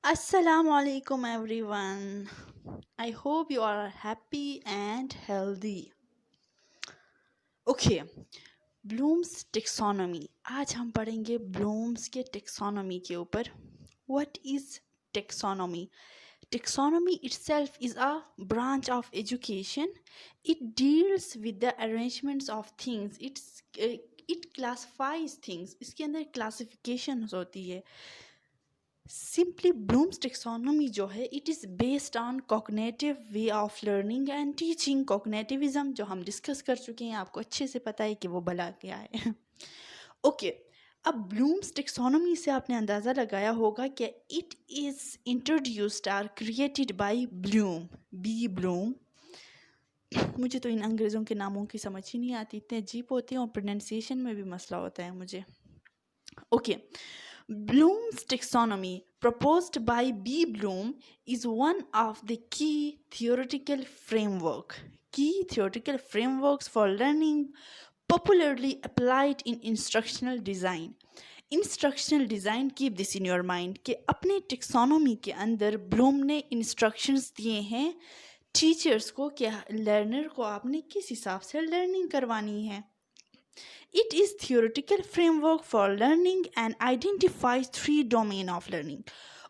Assalamu alaikum everyone. I hope you are happy and healthy. Okay, blooms taxonomy आज हम पढ़ेंगे blooms के taxonomy के ऊपर. What is taxonomy? Taxonomy itself is a branch of education. It deals with the arrangements of things. It classifies things. इसके अंदर classifications होती है. सिंपली ब्लूम्स टेक्सोनॉमी जो है it is based on cognitive way of learning and teaching. Cognitivism जो हम discuss कर चुके हैं, आपको अच्छे से पता है कि वो भला क्या है. ओके अब ब्लूम्स टेक्सोनॉमी से आपने अंदाज़ा लगाया होगा कि it is introduced or created by Bloom, B Bloom. मुझे तो इन अंग्रेज़ों के नामों की समझ ही नहीं आती, इतने अजीब होते हैं और प्रोनाउंसिएशन में भी मसला होता है मुझे. Okay Bloom's taxonomy, proposed by B. Bloom, is one of the key theoretical frameworks for learning, popularly applied in instructional design. Instructional design, keep this in your mind कि अपने taxonomy के अंदर ब्लूम ने instructions दिए हैं teachers को कि learner को आपने किस हिसाब से लर्निंग करवानी है. It is theoretical framework for learning and identifies three domain of learning.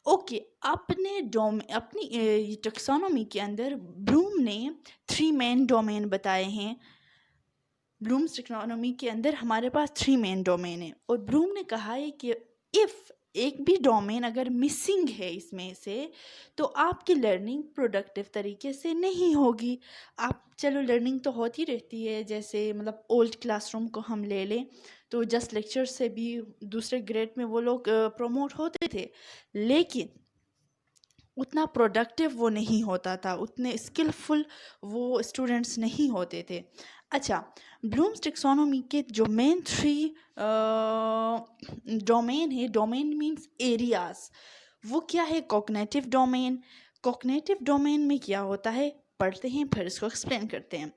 Okay अपनी टेक्सोनॉमी के अंदर ब्लूम ने 3 मेन डोमेन बताए हैं. ब्लूम्स टेक्सोनॉमी के अंदर हमारे पास 3 मेन डोमेन है और ब्लूम ने कहा है कि इफ़ एक भी डोमेन अगर मिसिंग है इसमें से तो आपकी लर्निंग प्रोडक्टिव तरीके से नहीं होगी. आप चलो लर्निंग तो होती रहती है, जैसे मतलब ओल्ड क्लासरूम को हम ले लें तो जस्ट लेक्चर से भी दूसरे ग्रेड में वो लोग प्रमोट होते थे, लेकिन उतना प्रोडक्टिव वो नहीं होता था, उतने स्किलफुल वो स्टूडेंट्स नहीं होते थे. अच्छा, ब्लूम्स टेक्सोनॉमी के जो मेन 3 डोमेन है, डोमेन मीन्स एरियाज, वो क्या है? Cognitive domain. कॉग्निटिव डोमेन में क्या होता है पढ़ते हैं फिर इसको एक्सप्लेन करते हैं.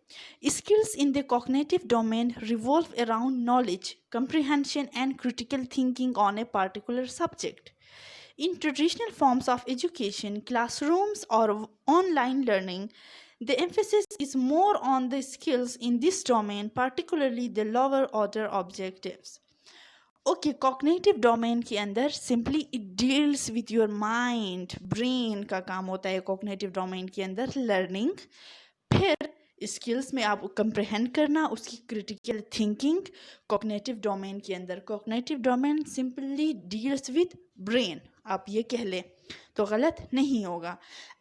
Skills in the cognitive domain revolve around knowledge, comprehension and critical thinking on a particular subject. In traditional forms of education, classrooms or online learning, the emphasis is more on the skills in this domain, particularly the lower order objectives. Okay cognitive domain के अंदर simply it deals with your mind, brain का काम होता है cognitive domain के अंदर learning. फिर skills में आप कंप्रहेंड करना, उसकी क्रिटिकल थिंकिंग कॉग्निटिव डोमेन के अंदर. Cognitive domain simply deals with brain, आप ये कह लें तो गलत नहीं होगा.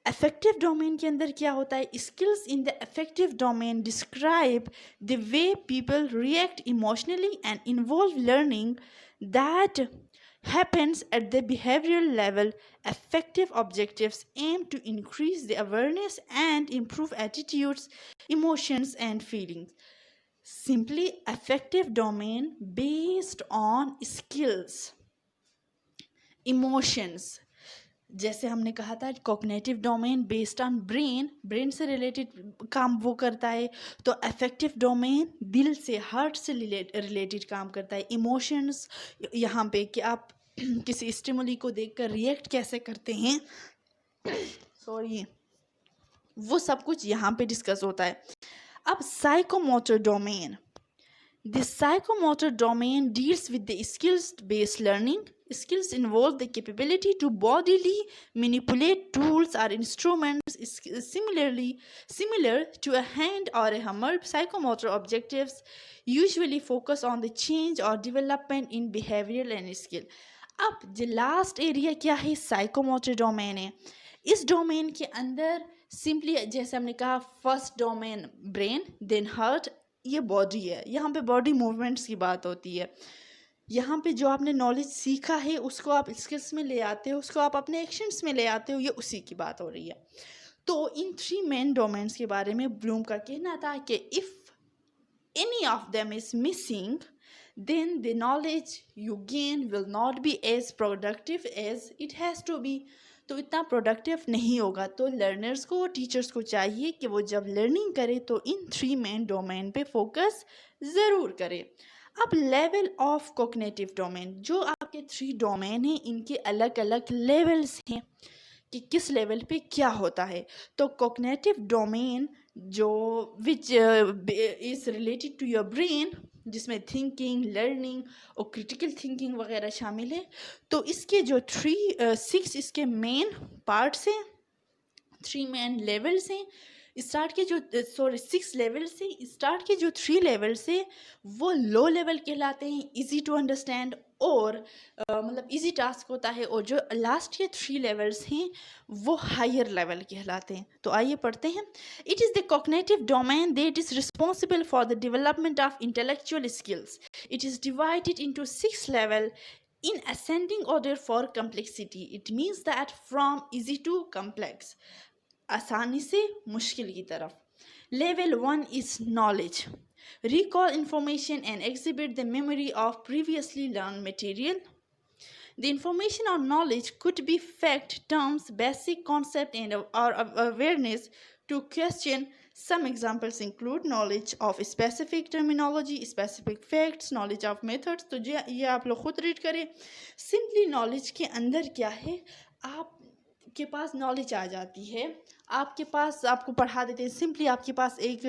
अफेक्टिव डोमेन के अंदर क्या होता है? Skills in the affective domain describe the way people react emotionally and involve learning that happens at the behavioral level. Affective objectives aim to increase the awareness and improve attitudes, emotions, and feelings. Simply, affective domain based on skills, emotions. जैसे हमने कहा था cognitive domain based on brain, brain से related काम वो करता है. तो अफेक्टिव डोमेन दिल से, हार्ट से रिलेटेड काम करता है. इमोशंस यहाँ पे कि आप किसी स्टिमुली को देखकर रिएक्ट कैसे करते हैं, सॉरी, वो सब कुछ यहाँ पे डिस्कस होता है. अब psychomotor domain. The psychomotor domain deals with the skills-based learning. Skills involve the capability to bodily manipulate tools or instruments similar to a hand or a hammer. Psychomotor objectives usually focus on the change or development in behavioral and skill. अब जो last area क्या है? Psychomotor domain है. इस domain के अंदर simply जैसे हमने कहा first domain brain, then heart, ये बॉडी है. यहाँ पे बॉडी मूवमेंट्स की बात होती है. यहाँ पे जो आपने नॉलेज सीखा है उसको आप स्किल्स में ले आते हो, उसको आप अपने एक्शंस में ले आते हो, ये उसी की बात हो रही है. तो इन 3 मेन डोमेन्स के बारे में ब्लूम का कहना था कि if any of them is missing then the knowledge you gain will not be as productive as it has to be. तो इतना प्रोडक्टिव नहीं होगा. तो लर्नर्स को, टीचर्स को चाहिए कि वो जब लर्निंग करे तो इन 3 मेन डोमेन पे फोकस ज़रूर करे. अब लेवल ऑफ कोग्निटिव डोमेन, जो आपके 3 डोमेन हैं इनके अलग अलग लेवल्स हैं कि किस लेवल पे क्या होता है। तो कोग्निटिव डोमेन जो which is related to your brain, जिसमें थिंकिंग, लर्निंग और क्रिटिकल थिंकिंग वगैरह शामिल है। तो इसके जो 6 इसके मेन पार्ट्स हैं, 3 मेन लेवल्स हैं। स्टार्ट के जो 6 लेवल से स्टार्ट के जो 3 लेवल से वो लो लेवल कहलाते हैं, इजी टू अंडरस्टैंड और मतलब इजी टास्क होता है। और जो लास्ट के 3 लेवल्स हैं वो हायर लेवल कहलाते हैं। तो आइए पढ़ते हैं। It is the cognitive domain that is responsible for the development of intellectual skills. It is divided into 6 level in ascending order for complexity. It means that from easy to complex, आसानी से मुश्किल की तरफ। Level 1 is knowledge, recall information and exhibit the memory of previously learned material. The information or knowledge could be fact, terms, basic concept and or awareness to question. Some examples include knowledge of specific terminology, specific facts, knowledge of methods. तो ये आप लोग खुद read करें। Simply knowledge के अंदर क्या है, आपके पास नॉलेज आ जाती है, आपके पास आपको पढ़ा देते हैं। सिंपली आपके पास एक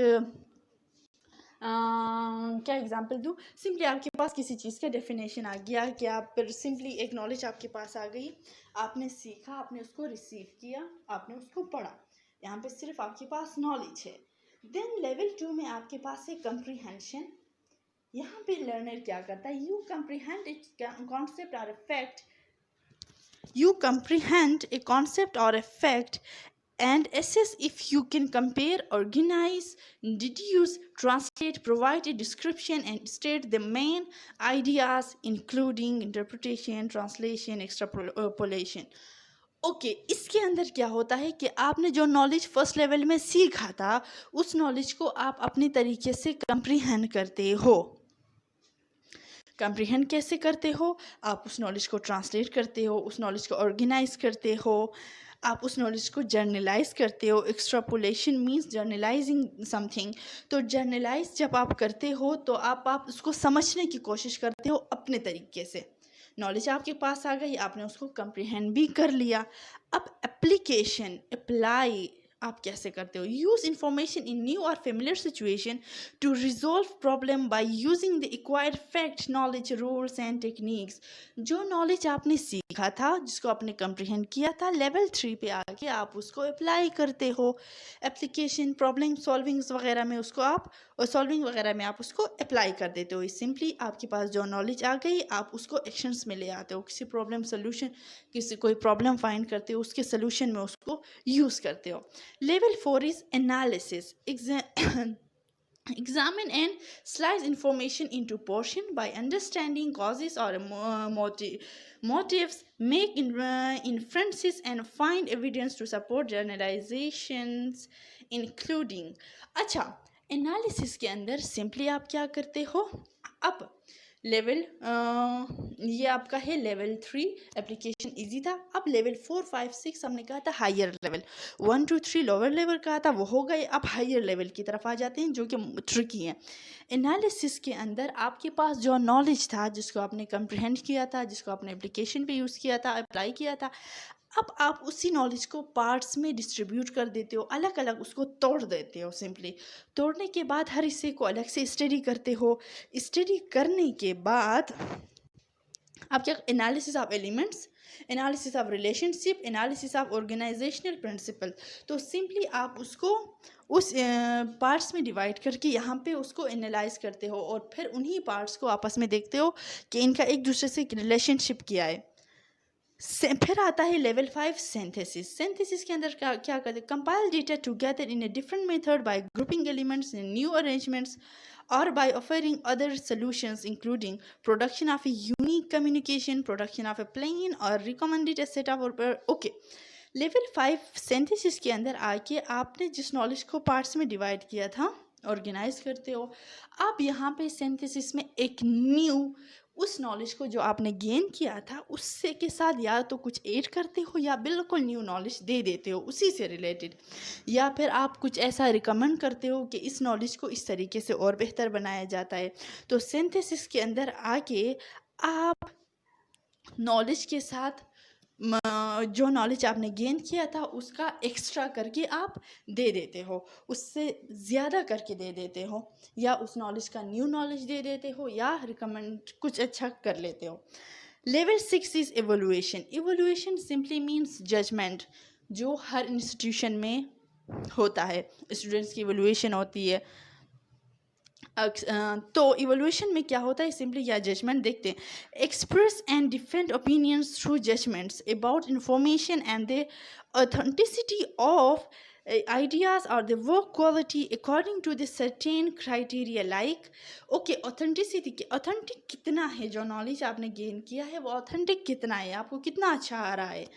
क्या एग्जांपल दूँ, सिंपली आपके पास किसी चीज़ का डेफिनेशन आ गया कि आप सिंपली एक नॉलेज आपके पास आ गई, आपने सीखा, आपने उसको रिसीव किया, आपने उसको पढ़ा, यहाँ पे सिर्फ आपके पास नॉलेज है। देन लेवल 2 में आपके पास है कंप्रीहेंशन। यहाँ पे लर्नर क्या करता है, यू कंप्रीहेंड ए कॉन्सेप्ट और a fact, you comprehend a concept or a fact and assess if you can compare, organize, deduce, translate, provide a description and state the main ideas including interpretation, translation, extrapolation. Okay इसके अंदर क्या होता है कि आपने जो knowledge first level में सीखा था उस नॉलेज को आप अपने तरीके से कंप्रीहेंड करते हो। कंप्रीहेंड कैसे करते हो, आप उस नॉलेज को ट्रांसलेट करते हो, उस नॉलेज को ऑर्गेनाइज करते हो, आप उस नॉलेज को जर्नलाइज करते हो। Extrapolation means journalising something. तो जर्नलाइज जब आप करते हो तो आप उसको समझने की कोशिश करते हो अपने तरीके से। नॉलेज आपके पास आ गई, आपने उसको कंप्रीहेंड भी कर लिया। अब एप्लीकेशन, अप्लाई आप कैसे करते हो, यूज़ इंफॉर्मेशन इन न्यू और familiar situation to resolve problem by using the acquired fact, knowledge, rules and techniques. जो नॉलेज आपने सीखा था, जिसको आपने कंप्रीहेंड किया था, लेवल 3 पे आके आप उसको अप्लाई करते हो। एप्लीकेशन, प्रॉब्लम सॉल्विंग्स वगैरह में उसको आप सॉल्विंग वगैरह में आप उसको अप्लाई कर देते हो। सिंपली आपके पास जो नॉलेज आ गई आप उसको एक्शंस में ले आते हो। किसी प्रॉब्लम सोल्यूशन, किसी कोई प्रॉब्लम फाइंड करते हो, उसके सोल्यूशन में उसको यूज़ करते हो। Level 4 is analysis. Examine and slice information into portion by understanding causes or motives, make inferences and find evidence to support generalizations including. अच्छा, एनालिसिस के अंदर सिंपली आप क्या करते हो, अब लेवल ये आपका है लेवल 3, एप्लीकेशन इजी था। अब लेवल 4, 5, 6 हमने कहा था हायर लेवल, 1, 2, 3 लोअर लेवल कहा था, वो हो गए। अब हायर लेवल की तरफ आ जाते हैं जो कि ट्रिकी है। एनालिसिस के अंदर आपके पास जो नॉलेज था, जिसको आपने कंप्रीहेंड किया था, जिसको आपने एप्लीकेशन पे यूज़ किया था, अप्लाई किया था, अब आप उसी नॉलेज को पार्ट्स में डिस्ट्रीब्यूट कर देते हो, अलग अलग उसको तोड़ देते हो। सिंपली तोड़ने के बाद हर हिस्से को अलग से स्टडी करते हो। स्टडी करने के बाद आप क्या, analysis of elements, analysis of relationship, analysis of organisational principle. तो सिंपली आप उसको उस पार्ट्स में डिवाइड करके यहाँ पे उसको एनालाइज करते हो और फिर उन्हीं पार्ट्स को आपस में देखते हो कि इनका एक दूसरे से रिलेशनशिप क्या है। फिर आता है लेवल 5 सिंथेसिस। सिंथेसिस के अंदर क्या करते हैं, compile data together in a different method by grouping elements in new arrangements or by offering other solutions including production of a unique communication, production of a plain or recommended set of okay. Level 5 synthesis के अंदर आके आपने जिस knowledge को parts में divide किया था, organise करते हो। आप यहाँ पे सिंथेसिस में एक न्यू उस नॉलेज को जो आपने गेन किया था उससे के साथ या तो कुछ ऐड करते हो या बिल्कुल न्यू नॉलेज दे देते हो उसी से रिलेटेड, या फिर आप कुछ ऐसा रिकमेंड करते हो कि इस नॉलेज को इस तरीके से और बेहतर बनाया जाता है। तो सिंथेसिस के अंदर आके आप नॉलेज के साथ जो नॉलेज आपने गेन किया था उसका एक्स्ट्रा करके आप दे देते हो, उससे ज़्यादा करके दे देते हो, या उस नॉलेज का न्यू नॉलेज दे देते हो, या रिकमेंड कुछ अच्छा कर लेते हो। Level 6 is evaluation. Evaluation simply means judgement, जो हर इंस्टीट्यूशन में होता है। स्टूडेंट्स की एवोल्यूएशन होती है। तो इवोल्यूशन में क्या होता है, सिंपली या जजमेंट देखते हैं। Express and defend opinions through judgements about information and the authenticity of ideas or the work quality according to the certain criteria like okay authenticity, authentic कितना है जो नॉलेज आपने गेन किया है वो ऑथेंटिक कितना है, आपको कितना अच्छा आ रहा है।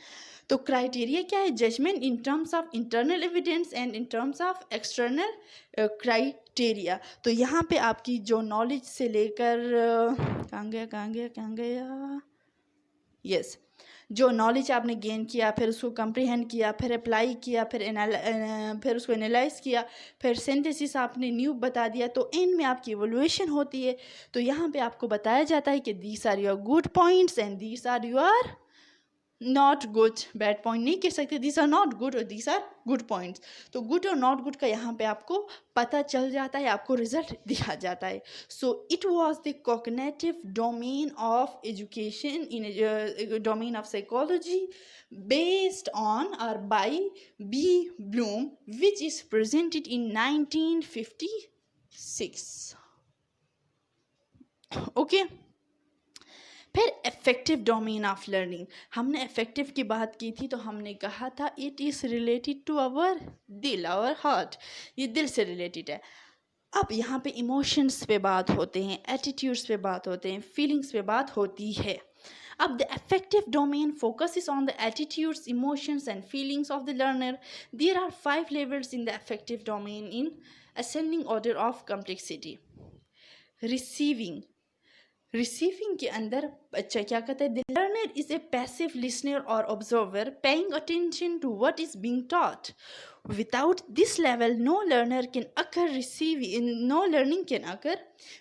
तो क्राइटेरिया क्या है, judgement in terms of internal evidence and in terms of external criteria. तो यहाँ पे आपकी जो नॉलेज से लेकर कहाँ गया यस जो नॉलेज आपने गेन किया, फिर उसको कंप्रीहेंड किया, फिर अप्लाई किया, फिर उसको एनालाइज किया, फिर सिंथेसिस आपने न्यू बता दिया, तो एंड में आपकी इवोल्यूएशन होती है। तो यहाँ पे आपको बताया जाता है कि these are your good points and these are your not good. Bad point नहीं कह सकते, दीज आर नॉट गुड और दीज आर गुड पॉइंट्स। तो गुड और नॉट गुड का यहाँ पे आपको पता चल जाता है, आपको रिजल्ट दिखा जाता है। So it was the cognitive domain of education in domain of psychology based on और by B Bloom which is presented in 1956। Okay फिर इफेक्टिव डोमेन ऑफ लर्निंग। हमने इफेक्टिव की बात की थी तो हमने कहा था it is related to our दिल, आवर हार्ट, ये दिल से रिलेटेड है। अब यहाँ पे इमोशंस पे बात होते हैं, एटीट्यूड्स पे बात होते हैं, फीलिंग्स पे बात होती है। अब the affective domain focuses on the attitudes, emotions and feelings of the learner. There are 5 levels in the affective domain in ascending order of complexity. Receiving के अंदर बच्चा क्या कहता है, the learner is a passive listener और observer paying attention to what is being taught. Without this level, no learning can occur.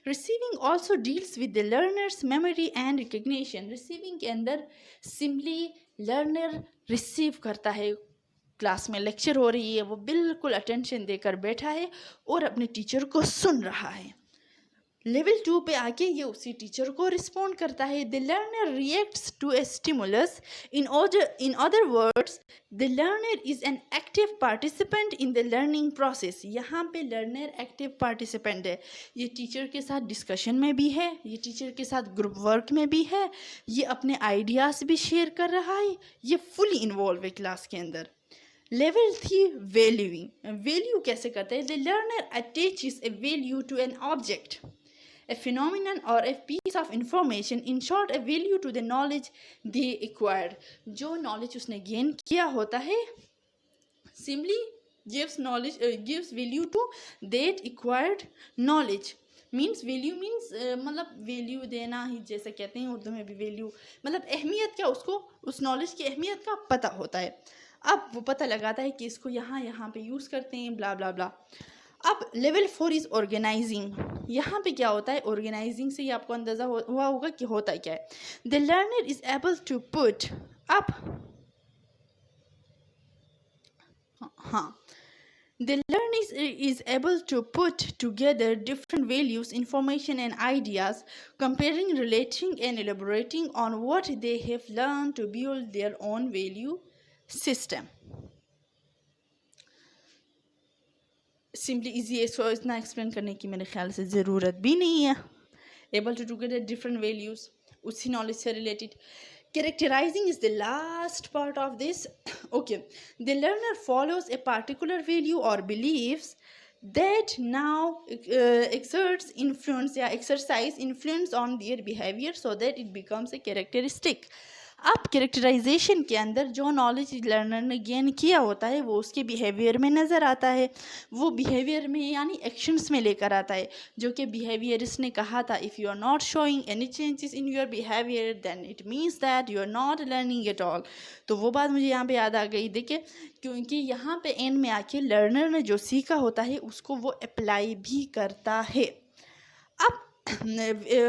Receiving also deals with the learner's memory and recognition. Receiving के अंदर simply learner receive करता है, class में lecture हो रही है, वो बिल्कुल अटेंशन देकर बैठा है और अपने टीचर को सुन रहा है। लेवल 2 पे आके ये उसी टीचर को रिस्पॉन्ड करता है। The learner reacts to a stimulus, in other words the learner is an active participant in the learning process. यहाँ पे लर्नर एक्टिव पार्टिसिपेंट है, ये टीचर के साथ डिस्कशन में भी है, ये टीचर के साथ ग्रुप वर्क में भी है, ये अपने आइडियाज़ भी शेयर कर रहा है, ये फुली इन्वॉल्व है क्लास के अंदर। Level 3 valuing. वैल्यू कैसे करते हैं, the learner attaches a value to an object, a phenomenon or a piece of information, in short a value to the knowledge they acquired। जो knowledge उसने gain किया होता है simply gives value to that acquired knowledge। Means value means मतलब value देना ही, जैसे कहते हैं उर्दू में भी वैल्यू मतलब अहमियत क्या, उसको उस नॉलेज की अहमियत का पता होता है। अब वो पता लगाता है कि इसको यहाँ पे यूज़ करते हैं, ब्ला ब्ला ब्ला। अब लेवल 4 इज़ ऑर्गेनाइजिंग। यहाँ पे क्या होता है, ऑर्गेनाइजिंग से ही आपको अंदाज़ा हुआ होगा कि होता क्या है। The learner is able to put up The learner is able to put together different values, information and ideas, comparing, relating and elaborating on what they have learned to build their own value system। Simply easy है, इसको इतना explain करने की मेरे ख्याल से ज़रूरत भी नहीं है। Able to together different values, उसी नॉलेज से related. Characterising is the last part of this. Okay, the learner follows a particular value और beliefs that now exerts influence या exercise influence on their behavior so that it becomes a characteristic। अब characterisation के अंदर जो knowledge learner ने gain किया होता है वो उसके बिहेवियर में नज़र आता है, वो बिहेवियर में यानी एक्शंस में लेकर आता है। जो कि बिहेवियरिस्ट ने कहा था, if you are not showing any changes in your behaviour then it means that you are not learning at all. तो वो बात मुझे यहाँ पे याद आ गई। देखिए, क्योंकि यहाँ पे एंड में आके लर्नर ने जो सीखा होता है उसको वो अप्लाई भी करता है। अब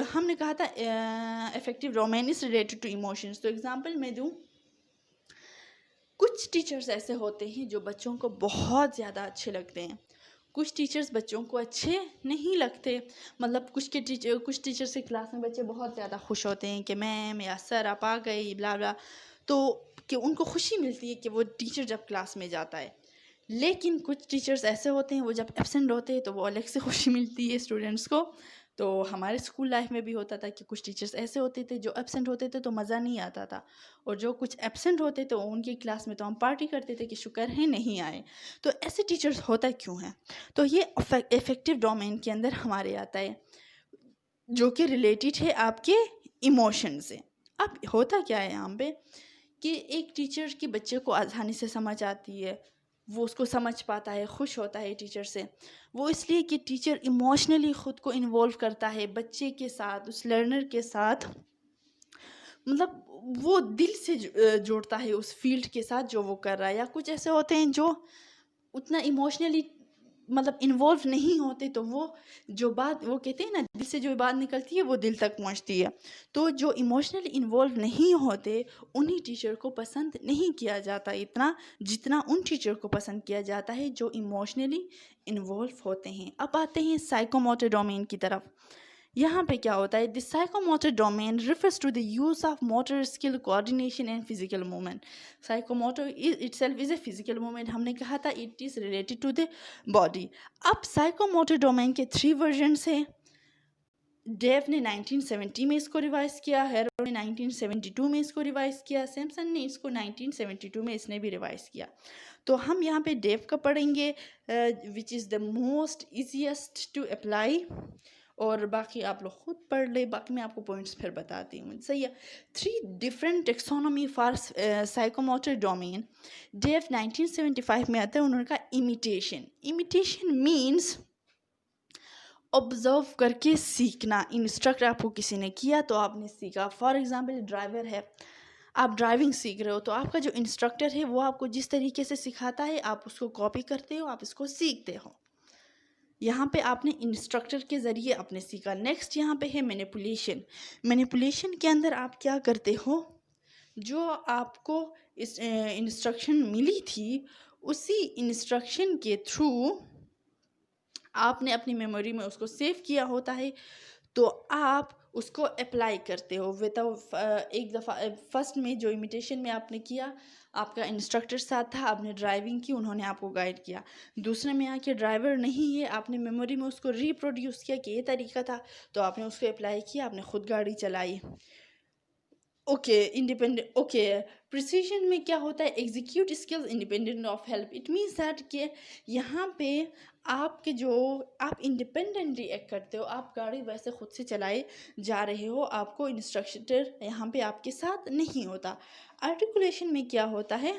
हमने कहा था effective domain is related to emotions. तो एग्जांपल मैं दूं, कुछ टीचर्स ऐसे होते हैं जो बच्चों को बहुत ज़्यादा अच्छे लगते हैं, कुछ टीचर्स बच्चों को अच्छे नहीं लगते। मतलब कुछ टीचर्स की क्लास में बच्चे बहुत ज़्यादा खुश होते हैं कि मैम या सर आप आ गई ब्ला ब्ला, तो कि उनको खुशी मिलती है कि वो टीचर जब क्लास में जाता है। लेकिन कुछ टीचर्स ऐसे होते हैं वो जब एब्सेंट होते हैं तो वो अलग से खुशी मिलती है स्टूडेंट्स को। तो हमारे स्कूल लाइफ में भी होता था कि कुछ टीचर्स ऐसे होते थे जो एब्सेंट होते थे तो मज़ा नहीं आता था, और जो कुछ एब्सेंट होते तो उनकी क्लास में तो हम पार्टी करते थे कि शुक्र है नहीं आए। तो ऐसे टीचर्स होता क्यों है? तो ये इफेक्टिव डोमेन के अंदर हमारे आता है, जो कि रिलेटेड है आपके इमोशन से। अब होता क्या है यहाँ पे कि एक टीचर की बच्चे को आसानी से समझ आती है, वो उसको समझ पाता है, खुश होता है टीचर से। वो इसलिए कि टीचर इमोशनली ख़ुद को इन्वॉल्व करता है बच्चे के साथ, उस लर्नर के साथ। मतलब वो दिल से जोड़ता है उस फील्ड के साथ जो वो कर रहा है। या कुछ ऐसे होते हैं जो उतना इमोशनली मतलब इन्वॉल्व नहीं होते, तो वो जो बात वो कहते हैं ना, दिल से जो बात निकलती है वो दिल तक पहुंचती है। तो जो इमोशनली इन्वॉल्व नहीं होते उन्हीं टीचर को पसंद नहीं किया जाता इतना जितना उन टीचर को पसंद किया जाता है जो इमोशनली इन्वॉल्व होते हैं। अब आते हैं साइकोमोटर डोमेन की तरफ। यहाँ पे क्या होता है, this psychomotor domain refers to the use of motor skill, coordination and physical movement. Psychomotor itself is a physical movement. हमने कहा था it is related to the body. अब साइकोमोटर डोमेन के 3 वर्जन्स हैं। डेव ने 1970 में इसको रिवाइज किया, हैरो ने 1972 में इसको रिवाइज किया, सैमसन ने इसको 1972 में इसने भी रिवाइज किया। तो हम यहाँ पे डेव का पढ़ेंगे, which is the most easiest to apply, और बाकी आप लोग खुद पढ़ ले, बाकी मैं आपको पॉइंट्स फिर बताती हूँ। सही है। 3 different taxonomy for psychomotor domain. Dave 1975 में आता है, उन्होंने कहा इमिटेशन मीन्स ऑब्जर्व करके सीखना। इंस्ट्रक्ट आपको किसी ने किया तो आपने सीखा। फॉर एग्जांपल ड्राइवर है, आप ड्राइविंग सीख रहे हो तो आपका जो इंस्ट्रक्टर है वो आपको जिस तरीके से सिखाता है आप उसको कॉपी करते हो, आप इसको सीखते हो। यहाँ पे आपने इंस्ट्रक्टर के ज़रिए आपने सीखा। नेक्स्ट यहाँ पे है मैनिपुलेशन के अंदर आप क्या करते हो, जो आपको इस इंस्ट्रक्शन मिली थी उसी इंस्ट्रक्शन के थ्रू आपने अपनी मेमोरी में उसको सेव किया होता है, तो आप उसको अप्लाई करते हो विदाउट एक दफ़ा। फर्स्ट में जो इमिटेशन में आपने किया, आपका इंस्ट्रक्टर साथ था, आपने ड्राइविंग की, उन्होंने आपको गाइड किया। दूसरे में आके ड्राइवर नहीं है, आपने मेमोरी में उसको रिप्रोड्यूस किया कि ये तरीका था, तो आपने उसको अप्लाई किया, आपने खुद गाड़ी चलाई। Okay, independent. ओके, प्रिसीजन में क्या होता है, execute skills independent of help. It means that कि यहाँ पे आपके जो आप इंडिपेंडेंटली एक्ट करते हो, आप गाड़ी वैसे खुद से चलाए जा रहे हो, आपको इंस्ट्रक्टर यहाँ पे आपके साथ नहीं होता। आर्टिकुलेशन में क्या होता है,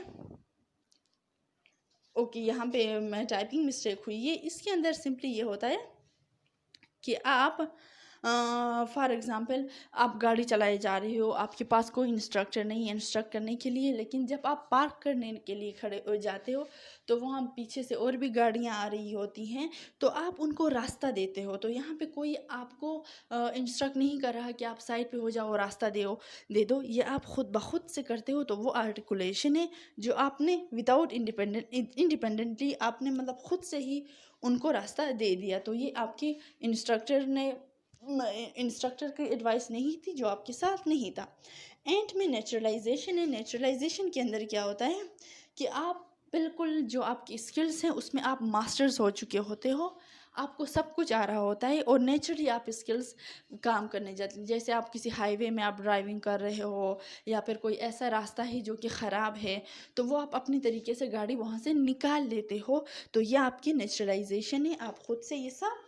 ओके यहाँ पे मैं टाइपिंग मिस्टेक हुई है, इसके अंदर सिंपली ये होता है कि आप फॉर एग्ज़ाम्पल आप गाड़ी चलाए जा रहे हो, आपके पास कोई इंस्ट्रक्टर नहीं है इंस्ट्रक्ट करने के लिए, लेकिन जब आप पार्क करने के लिए खड़े हो जाते हो तो वहाँ पीछे से और भी गाड़ियाँ आ रही होती हैं, तो आप उनको रास्ता देते हो। तो यहाँ पे कोई आपको इंस्ट्रक्ट नहीं कर रहा कि आप साइड पे हो जाओ, रास्ता दे दो, ये आप खुद ब खुद से करते हो। तो वो आर्टिकुलेशन है जो आपने विदाउट इंडिपेंडेंटली आपने मतलब खुद से ही उनको रास्ता दे दिया। तो ये आपके इंस्ट्रक्टर की एडवाइस नहीं थी, जो आपके साथ नहीं था। एंड में नेचुरलाइजेशन है। नेचुरलाइजेशन के अंदर क्या होता है कि आप बिल्कुल जो आपकी स्किल्स हैं उसमें आप मास्टर्स हो चुके होते हो, आपको सब कुछ आ रहा होता है और नेचुरली आप स्किल्स काम करने जाते हैं। जैसे आप किसी हाईवे में आप ड्राइविंग कर रहे हो या फिर कोई ऐसा रास्ता है जो कि ख़राब है, तो वो आप अपनी तरीके से गाड़ी वहाँ से निकाल लेते हो। तो ये आपकी नेचुरलाइजेशन है, आप खुद से ये सब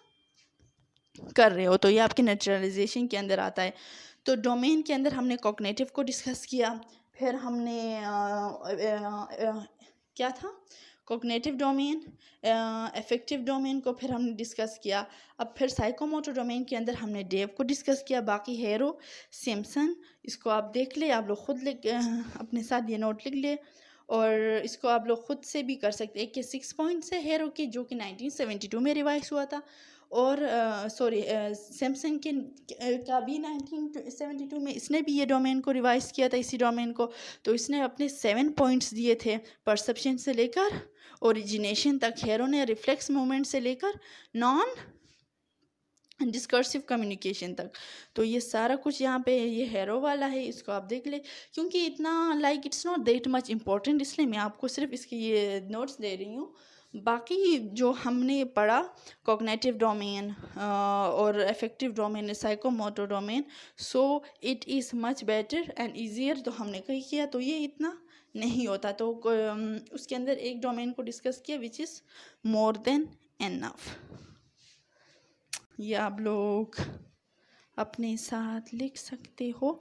कर रहे हो, तो ये आपके नेचुरलाइजेशन के अंदर आता है। तो डोमेन के अंदर हमने कॉग्निटिव को डिस्कस किया, फिर हमने क्या था, कॉग्निटिव डोमेन, अफेक्टिव डोमेन को फिर हमने डिस्कस किया। अब फिर साइकोमोटर डोमेन के अंदर हमने डेव को डिस्कस किया। बाकी हेरो, सिम्पसन, इसको आप देख ले, आप लोग खुद लिख अपने साथ ये नोट लिख ले, और इसको आप लोग खुद से भी कर सकते हैं। एक के 6 पॉइंट्स है हेरो की, जो कि 1972 में रिवाइज हुआ था, और सॉरी सैमसंग के का भी 1972 में इसने भी ये डोमेन को रिवाइज किया था, इसी डोमेन को। तो इसने अपने 7 पॉइंट्स दिए थे, परसेप्शन से लेकर ओरिजिनेशन तक। हेरो ने रिफ्लेक्स मूवमेंट से लेकर नॉन डिस्कर्सिव कम्युनिकेशन तक। तो ये सारा कुछ यहाँ पे ये हेरो वाला है, इसको आप देख ले, क्योंकि इतना like it's not that much important, इसलिए मैं आपको सिर्फ इसके ये नोट्स दे रही हूँ। बाकी जो हमने पढ़ा कॉग्निटिव डोमेन और affective domain, psychomotor domain, so it is much better and easier, तो हमने कही किया, तो ये इतना नहीं होता। तो उसके अंदर एक डोमेन को डिस्कस किया which is more than enough. ये आप लोग अपने साथ लिख सकते हो।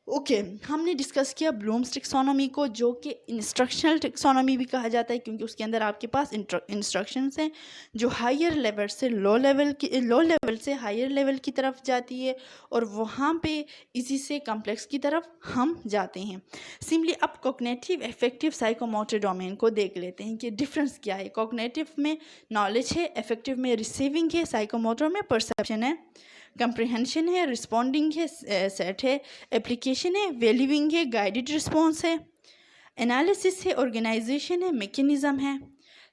ओके, हमने डिस्कस किया ब्लूम्स टेक्सोनोमी को, जो कि इंस्ट्रक्शनल टेक्सोनोमी भी कहा जाता है, क्योंकि उसके अंदर आपके पास इंस्ट्रक्शंस हैं जो हायर लेवल से लो लेवल से हायर लेवल की तरफ जाती है, और वहाँ पे इसी से कॉम्प्लेक्स की तरफ हम जाते हैं। सिंपली अब कॉग्निटिव, अफेक्टिव, साइकोमोटर डोमेन को देख लेते हैं कि डिफरेंस क्या है। कॉग्निटिव में नॉलेज है, अफेक्टिव में रिसीविंग है, साइकोमोटर में परसेप्शन है, कंप्रिहेंशन है, रिस्पॉन्डिंग है, सेट है, एप्लीकेशन है, वैल्यूइंग है, गाइडेड रिस्पॉन्स है, एनालिसिस है, ऑर्गेनाइजेशन है, मैकेनिज्म है,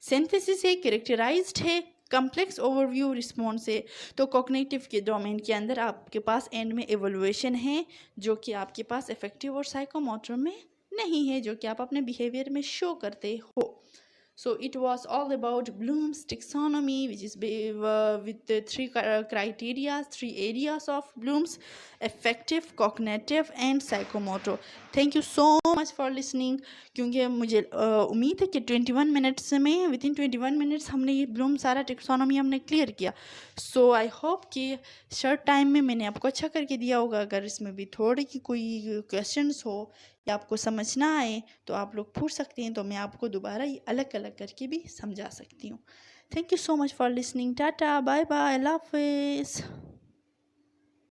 सिंथेसिस है, कैरेक्टराइज्ड है, कम्प्लेक्स ओवरव्यू रिस्पॉन्स है। तो कॉग्निटिव के डोमेन के अंदर आपके पास एंड में एवोल्यूशन है, जो कि आपके पास इफेक्टिव और साइकोमोटर में नहीं है, जो कि आप अपने बिहेवियर में शो करते हो। So it was all about Bloom's taxonomy, which is with the three criteria, 3 areas of Bloom's: affective, cognitive, and psychomotor. Thank you so much for listening. क्योंकि मुझे उम्मीद है कि 21 मिनट्स में, विदिन 21 मिनट्स हमने ये ब्लूम सारा टेक्सोनॉमी हमने क्लियर किया। सो आई होप कि शॉर्ट टाइम में मैंने आपको अच्छा करके दिया होगा। अगर इसमें भी थोड़ी की कोई क्वेश्चंस हो या आपको समझ ना आए तो आप लोग पूछ सकते हैं, तो मैं आपको दोबारा ये अलग अलग करके भी समझा सकती हूँ। Thank you so much for listening. Tata, bye bye, अल्लाह हाफिज़।